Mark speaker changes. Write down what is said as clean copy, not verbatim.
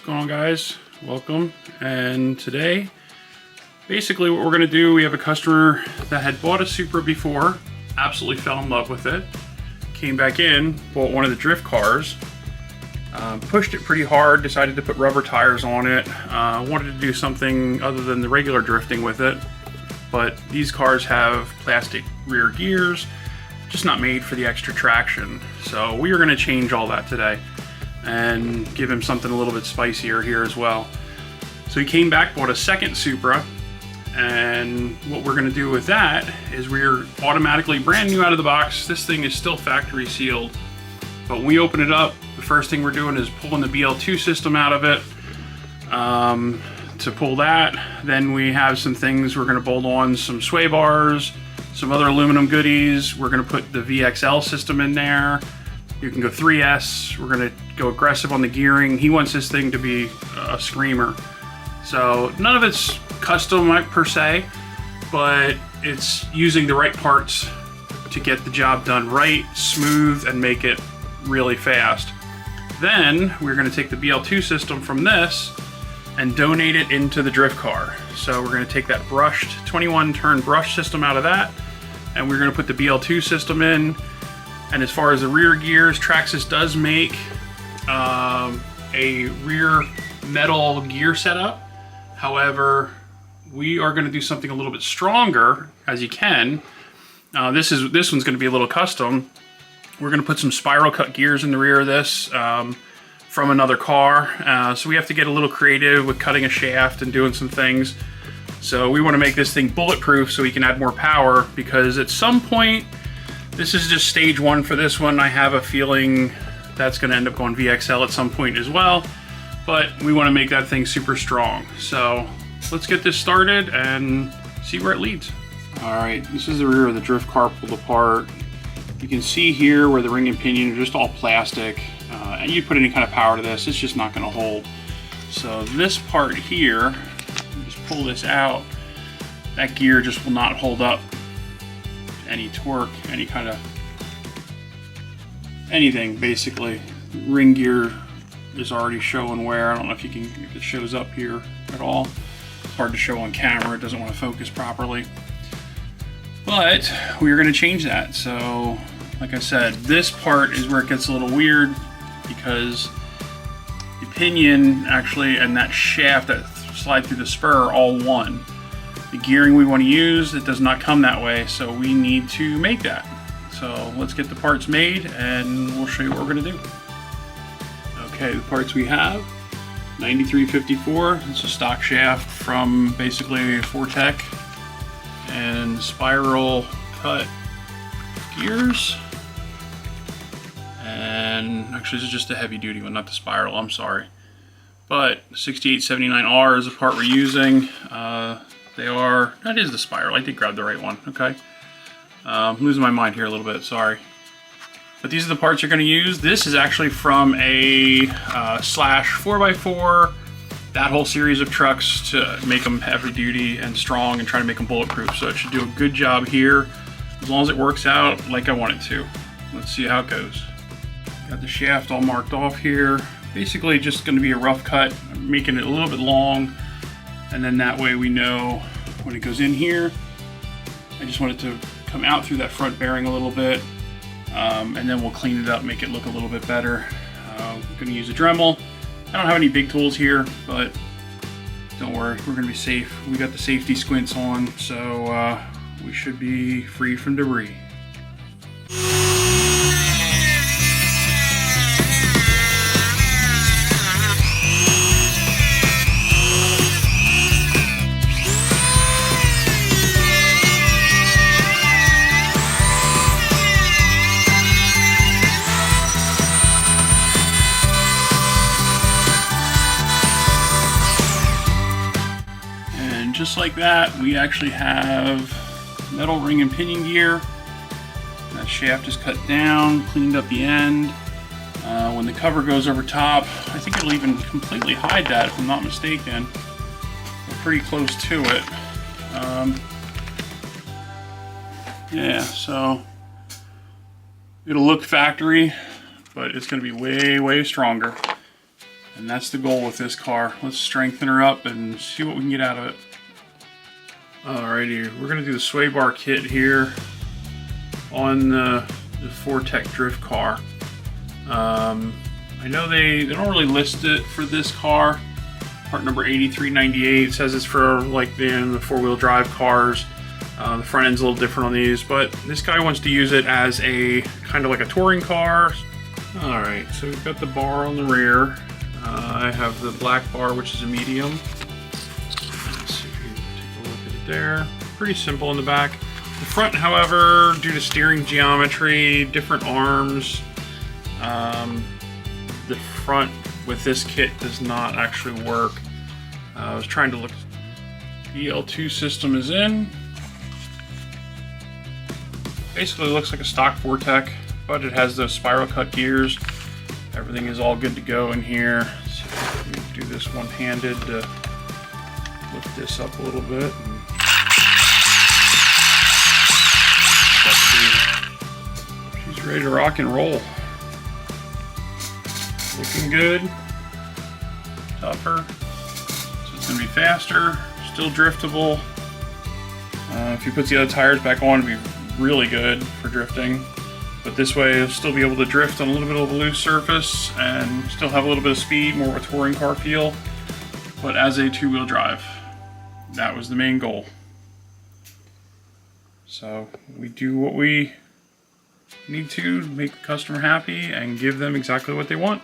Speaker 1: What's going on, guys? Welcome. And today, basically what we're going to do, we have a customer that had bought a Supra before, absolutely fell in love with it, came back in, bought one of the drift cars, pushed it pretty hard, decided to put rubber tires on it, wanted to do something other than the regular drifting with it, but these cars have plastic rear gears, just not made for the extra traction. So we are going to change all that today and give him something a little bit spicier here as well. So he came back, bought a second Supra, and what we're going to do with that is we're automatically brand new out of the box. This thing is still factory sealed, but when we open it up, the first thing we're doing is pulling the BL2 system out of it. To pull that, then we have some things we're going to bolt on, some sway bars, some other aluminum goodies. We're going to put the VXL system in there. You can go 3S. We're going to go aggressive on the gearing. He wants this thing to be a screamer. So none of it's custom per se, but it's using the right parts to get the job done right, smooth, and make it really fast. Then we're going to take the BL2 system from this and donate it into the drift car. So we're going to take that brushed 21 turn brush system out of that, and we're going to put the BL2 system in. And as far as the rear gears, Traxxas does make a rear metal gear setup. However, we are going to do something a little bit stronger, as you can. This one's going to be a little custom. We're going to put some spiral cut gears in the rear of this from another car. So we have to get a little creative with cutting a shaft and doing some things. So we want to make this thing bulletproof so we can add more power, because at some point, this is just stage one for this one. I have a feeling that's going to end up going VXL at some point as well, but we want to make that thing super strong. So let's get this started and see where it leads. All right, this is the rear of the drift car pulled apart. You can see here where the ring and pinion are just all plastic, and you put any kind of power to this, it's just not going to hold. So this part here, just pull this out, that gear just will not hold up any torque, any kind of anything basically. Ring gear is already showing wear. I don't know if it shows up here at all. It's hard to show on camera, it doesn't want to focus properly. But we're going to change that. So like I said, this part is where it gets a little weird, because the pinion actually and that shaft that slide through the spur are all one. The gearing we want to use, it does not come that way, so we need to make that. So let's get the parts made and we'll show you what we're going to do. Okay, the parts we have, 9354, it's a stock shaft from basically Fortec, and spiral cut gears. And actually this is just a heavy duty one, not the spiral, I'm sorry. But 6879R is the part we're using. That is the spiral. I did grab the right one, okay. I'm losing my mind here a little bit, sorry. But these are the parts you're gonna use. This is actually from a Slash 4x4, that whole series of trucks, to make them heavy duty and strong and try to make them bulletproof. So it should do a good job here, as long as it works out like I want it to. Let's see how it goes. Got the shaft all marked off here. Basically just gonna be a rough cut, making it a little bit long, and then that way we know when it goes in here. I just want it to come out through that front bearing a little bit, and then we'll clean it up, make it look a little bit better. I'm gonna use a Dremel. I don't have any big tools here, but don't worry, we're gonna be safe. We got the safety squints on, so we should be free from debris. Just like that, we actually have metal ring and pinion gear. That shaft is cut down, cleaned up the end. When the cover goes over top, I think it'll even completely hide that if I'm not mistaken. We're pretty close to it. Yeah, so it'll look factory, but it's going to be way, way stronger. And that's the goal with this car. Let's strengthen her up and see what we can get out of it. Alrighty, we're gonna do the sway bar kit here on the Fortec drift car. I know they don't really list it for this car. Part number 8398 it says it's for like the four-wheel drive cars. The front end's a little different on these, but this guy wants to use it as a kind of like a touring car. Alright, so we've got the bar on the rear. I have the black bar, which is a medium. Let's see if you can take a look at it there. Pretty simple in the back. The front, however, due to steering geometry, different arms, the front with this kit does not actually work. I was trying to look. EL2 system is in. Basically looks like a stock Fortec, but it has those spiral cut gears. Everything is all good to go in here. So let me do this one-handed to lift this up a little bit. She's ready to rock and roll. Looking good. Tougher. So it's going to be faster. Still driftable. If you put the other tires back on, it'll be really good for drifting. But this way, you'll still be able to drift on a little bit of a loose surface and still have a little bit of speed, more of a touring car feel, but as a two-wheel drive. That was the main goal. So we do what we need to make the customer happy and give them exactly what they want.